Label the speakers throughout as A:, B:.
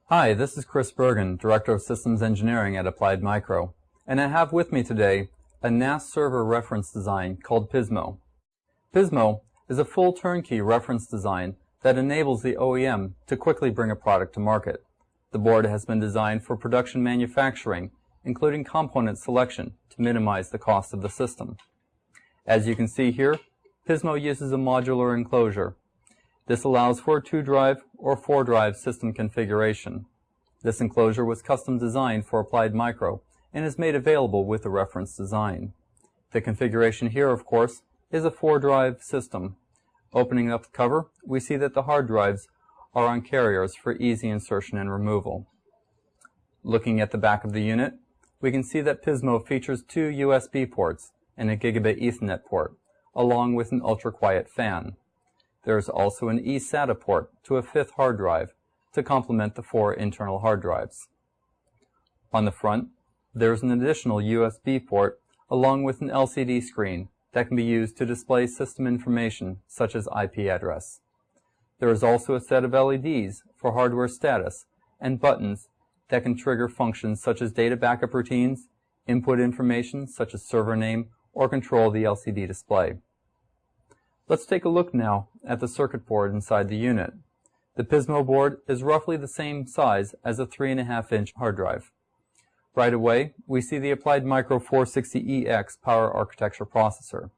A: Hi, this is Chris Bergen, Director of Systems Engineering at AppliedMicro, and I have with me today a NAS server reference design called Pismo. Pismo is a full turnkey reference design that enables the OEM to quickly bring a product to market. The board has been designed for production manufacturing, including component selection to minimize the cost of the system. As you can see here, Pismo uses a modular enclosure. This allows for a 2-drive or 4-drive system configuration. This enclosure was custom designed for AppliedMicro and is made available with the reference design. The configuration here, of course, is a 4-drive system. Opening up the cover, we see that the hard drives are on carriers for easy insertion and removal. Looking at the back of the unit, we can see that Pismo features 2 USB ports and a gigabit Ethernet port, along with an ultra-quiet fan. There is also an eSATA port to a 5th hard drive to complement the 4 internal hard drives. On the front, there is an additional USB port along with an LCD screen that can be used to display system information such as IP address. There is also a set of LEDs for hardware status and buttons that can trigger functions such as data backup routines, input information such as server name, or control the LCD display. Let's take a look now at the circuit board inside the unit. The Pismo board is roughly the same size as a 3.5-inch hard drive. Right away, we see the AppliedMicro 460EX power architecture processor.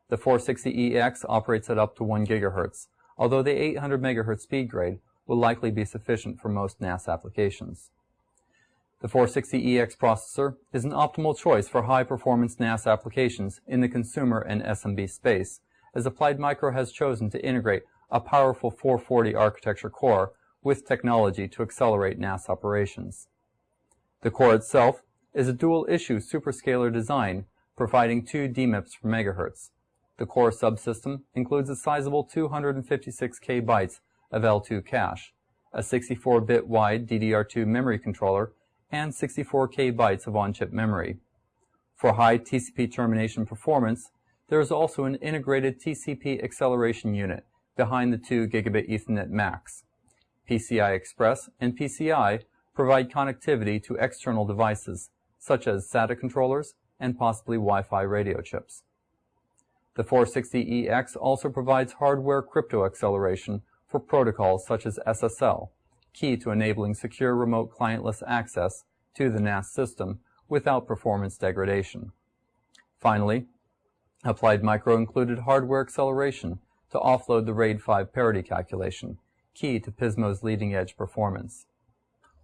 A: The 460EX operates at up to 1 GHz, although the 800 MHz speed grade will likely be sufficient for most NAS applications. The 460EX processor is an optimal choice for high-performance NAS applications in the consumer and SMB space, as AppliedMicro has chosen to integrate a powerful 440 architecture core with technology to accelerate NAS operations. The core itself is a dual-issue superscalar design, providing 2 DMIPS per megahertz. The core subsystem includes a sizable 256 KB of L2 cache, a 64-bit wide DDR2 memory controller, and 64 KB of on-chip memory. For high TCP termination performance, there is also an integrated TCP acceleration unit behind the 2 gigabit Ethernet MACs. PCI Express and PCI provide connectivity to external devices, such as SATA controllers and possibly Wi-Fi radio chips. The 460EX also provides hardware crypto acceleration for protocols such as SSL, key to enabling secure remote clientless access to the NAS system without performance degradation. Finally, AppliedMicro included hardware acceleration to offload the RAID 5 parity calculation, key to Pismo's leading-edge performance.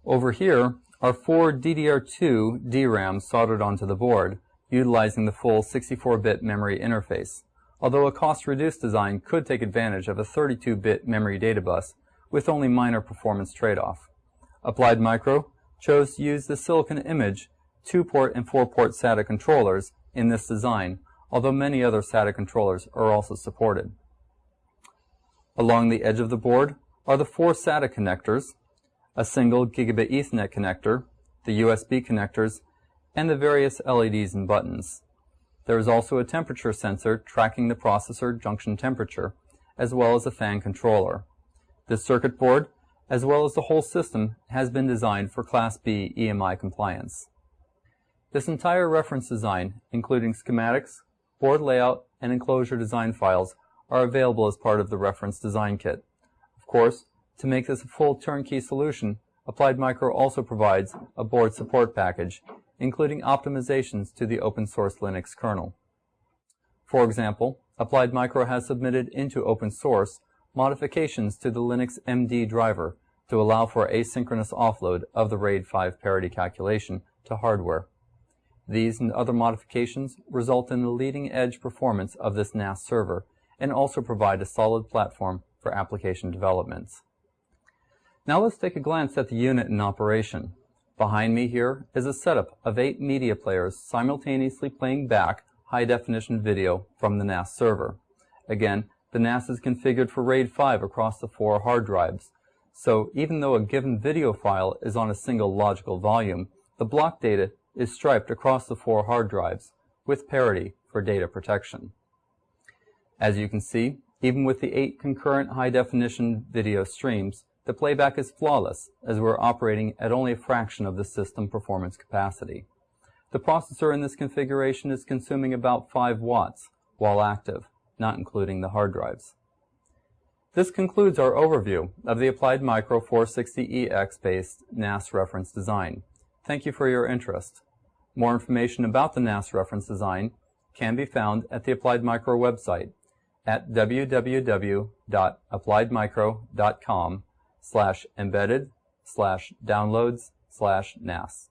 A: Over here are 4 DDR2 DRAMs soldered onto the board, utilizing the full 64-bit memory interface, although a cost-reduced design could take advantage of a 32-bit memory data bus with only minor performance trade-off. AppliedMicro chose to use the silicon image 2-port and 4-port SATA controllers in this design, although many other SATA controllers are also supported. Along the edge of the board are the 4 SATA connectors, a single gigabit Ethernet connector, the USB connectors, and the various LEDs and buttons. There is also a temperature sensor tracking the processor junction temperature, as well as a fan controller. This circuit board, as well as the whole system, has been designed for Class B EMI compliance. This entire reference design, including schematics, board layout, and enclosure design files, are available as part of the reference design kit. Of course, to make this a full turnkey solution, AppliedMicro also provides a board support package, including optimizations to the open source Linux kernel. For example, AppliedMicro has submitted into open source modifications to the Linux MD driver to allow for asynchronous offload of the RAID 5 parity calculation to hardware. These and other modifications result in the leading-edge performance of this NAS server and also provide a solid platform for application developments. Now let's take a glance at the unit in operation. Behind me here is a setup of 8 media players simultaneously playing back high-definition video from the NAS server. Again, the NAS is configured for RAID 5 across the 4 hard drives, so even though a given video file is on a single logical volume, the block data is striped across the 4 hard drives with parity for data protection. As you can see, even with the 8 concurrent high-definition video streams, The playback is flawless, as we're operating at only a fraction of the system performance capacity. The processor in this configuration is consuming about 5 watts while active, not including the hard drives. This concludes our overview of the AppliedMicro 460EX-based NAS reference design. Thank you for your interest. More information about the NAS reference design can be found at the AppliedMicro website at www.appliedmicro.com/embedded/downloads/NAS.